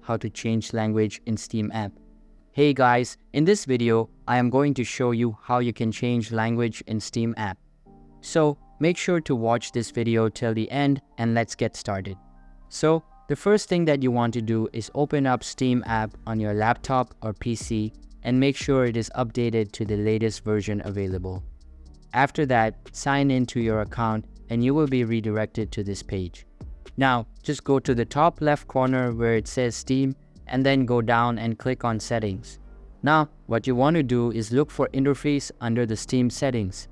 how to change language in Steam app. Hey guys, in this video, I am going to show you how you can change language in Steam app. So make sure to watch this video till the end and let's get started. So the first thing that you want to do is open up Steam app on your laptop or PC and make sure it is updated to the latest version available. After that, sign in to your account and you will be redirected to this page. Now, just go to the top left corner where it says Steam and then go down and click on Settings. Now, what you want to do is look for Interface under the Steam settings.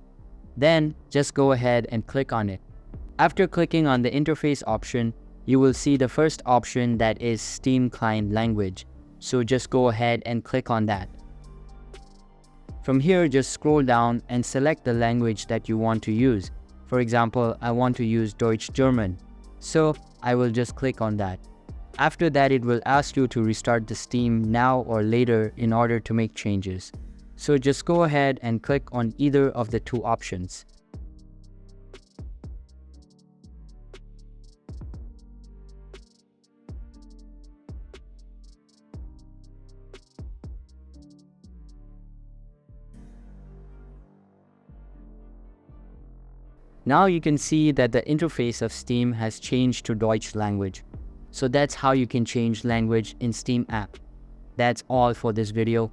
Then, just go ahead and click on it. After clicking on the Interface option, you will see the first option that is Steam Client Language. So just go ahead and click on that. From here, just scroll down and select the language that you want to use. For example, I want to use Deutsch German. So I will just click on that. After that, it will ask you to restart the Steam now or later in order to make changes. So just go ahead and click on either of the two options. Now you can see that the interface of Steam has changed to Deutsch language. So that's how you can change language in Steam app. That's all for this video.